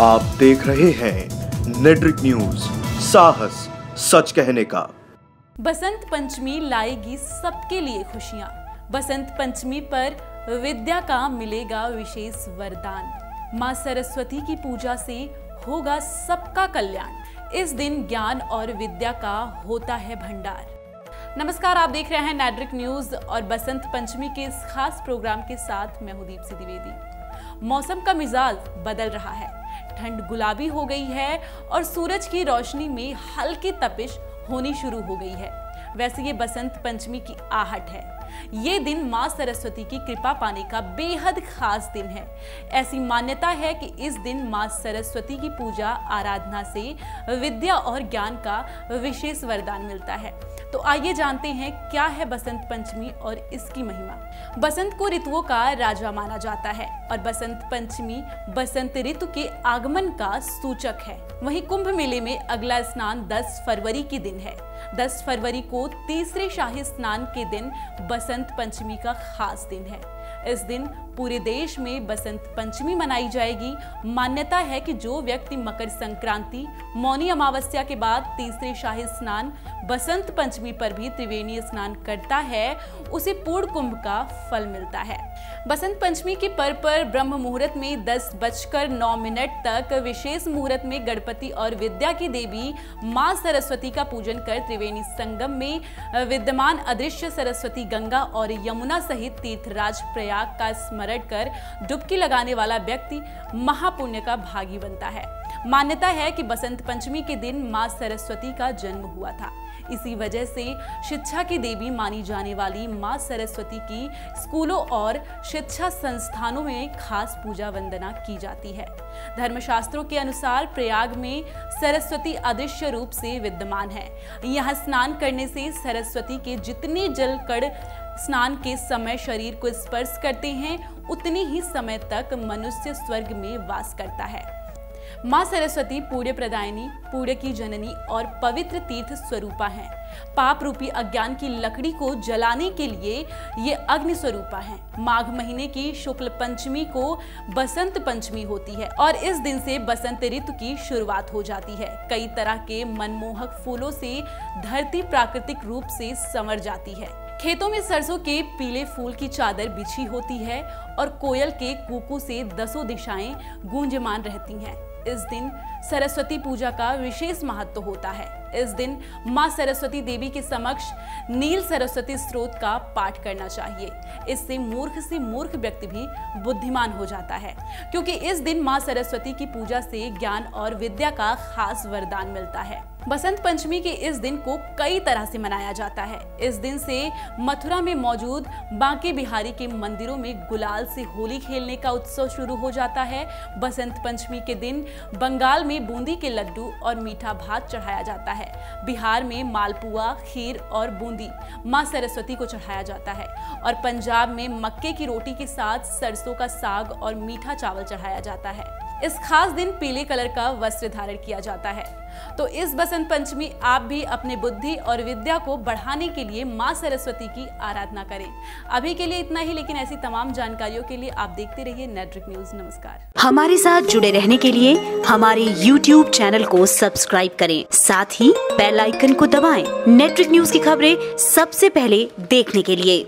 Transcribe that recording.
आप देख रहे हैं नेट्रिक न्यूज, साहस सच कहने का। बसंत पंचमी लाएगी सबके लिए खुशियां। बसंत पंचमी पर विद्या का मिलेगा विशेष वरदान। मां सरस्वती की पूजा से होगा सबका कल्याण। इस दिन ज्ञान और विद्या का होता है भंडार। नमस्कार, आप देख रहे हैं नेट्रिक न्यूज और बसंत पंचमी के इस खास प्रोग्राम के साथ मैं हूं दीप्ति द्विवेदी। मौसम का मिजाज बदल रहा है, ठंड गुलाबी हो गई है और सूरज की रोशनी में हल्की तपिश होनी शुरू हो गई है। वैसे ये बसंत पंचमी की आहट है। ये दिन मां सरस्वती की कृपा पाने का बेहद खास दिन है। ऐसी मान्यता है कि इस दिन मां सरस्वती की पूजा आराधना से विद्या और ज्ञान का विशेष वरदान मिलता है। तो आइए जानते हैं क्या है बसंत पंचमी और इसकी महिमा। बसंत को ऋतुओं का राजा माना जाता है और बसंत पंचमी बसंत ऋतु के आगमन का सूचक है। वहीं कुंभ मेले में अगला स्नान 10 फरवरी के दिन है। 10 फरवरी को तीसरे शाही स्नान के दिन बसंत पंचमी का खास दिन है। इस दिन पूरे देश में बसंत पंचमी मनाई जाएगी। मान्यता है कि जो व्यक्ति मकर संक्रांति, मौनी अमावस्या के बाद तीसरे शाही स्नान बसंत पंचमी पर भी त्रिवेणी स्नान करता है, उसे पूर्ण कुंभ का फल मिलता है। बसंत पंचमी के पर्व पर ब्रह्म मुहूर्त में 10:09 तक विशेष मुहूर्त में गणपति और विद्या की देवी मां सरस्वती का पूजन कर त्रिवेणी संगम में विद्यमान अदृश्य सरस्वती गंगा और यमुना सहित तीर्थराज प्रयाग का स्मरण कर डुबकी लगाने वाला व्यक्ति महापुण्य का भागी बनता है। मान्यता है कि बसंत पंचमी के दिन मां सरस्वती का जन्म हुआ था। इसी वजह से शिक्षा की देवी मानी जाने वाली मां सरस्वती की स्कूलों और शिक्षा संस्थानों में खास पूजा वंदना की जाती है। धर्मशास्त्रों के अनुसार प्रयाग में सरस्वती अदृश्य रूप से विद्यमान है। यहाँ स्नान करने से सरस्वती के जितने जल कण स्नान के समय शरीर को स्पर्श करते हैं, उतनी ही समय तक मनुष्य स्वर्ग में वास करता है। मां सरस्वती पुण्य प्रदायिनी, पुण्य की जननी और पवित्र तीर्थ स्वरूपा हैं। पाप रूपी अज्ञान की लकड़ी को जलाने के लिए ये अग्नि स्वरूपा हैं। माघ महीने की शुक्ल पंचमी को बसंत पंचमी होती है और इस दिन से बसंत ऋतु की शुरुआत हो जाती है। कई तरह के मनमोहक फूलों से धरती प्राकृतिक रूप से संवर जाती है। खेतों में सरसों के पीले फूल की चादर बिछी होती है और कोयल के कूकू से 10 दिशाएं गूंजमान रहती हैं। इस दिन सरस्वती पूजा का विशेष महत्व होता है। इस दिन मां सरस्वती देवी के समक्ष नील सरस्वती स्तोत्र का पाठ करना चाहिए। इससे मूर्ख से मूर्ख व्यक्ति भी बुद्धिमान हो जाता है, क्योंकि इस दिन मां सरस्वती की पूजा से ज्ञान और विद्या का खास वरदान मिलता है। बसंत पंचमी के इस दिन को कई तरह से मनाया जाता है। इस दिन से मथुरा में मौजूद बांके बिहारी के मंदिरों में गुलाल से होली खेलने का उत्सव शुरू हो जाता है। बसंत पंचमी के दिन बंगाल में बूंदी के लड्डू और मीठा भात चढ़ाया जाता है। बिहार में मालपुआ, खीर और बूंदी मां सरस्वती को चढ़ाया जाता है और पंजाब में मक्के की रोटी के साथ सरसों का साग और मीठा चावल चढ़ाया जाता है। इस खास दिन पीले कलर का वस्त्र धारण किया जाता है। तो इस बसंत पंचमी आप भी अपने बुद्धि और विद्या को बढ़ाने के लिए मां सरस्वती की आराधना करें। अभी के लिए इतना ही, लेकिन ऐसी तमाम जानकारियों के लिए आप देखते रहिए नेट्रिक न्यूज। नमस्कार। हमारे साथ जुड़े रहने के लिए हमारे YouTube चैनल को सब्सक्राइब करें, साथ ही बेल आइकन को दबाएं। नेट्रिक न्यूज की खबरें सबसे पहले देखने के लिए।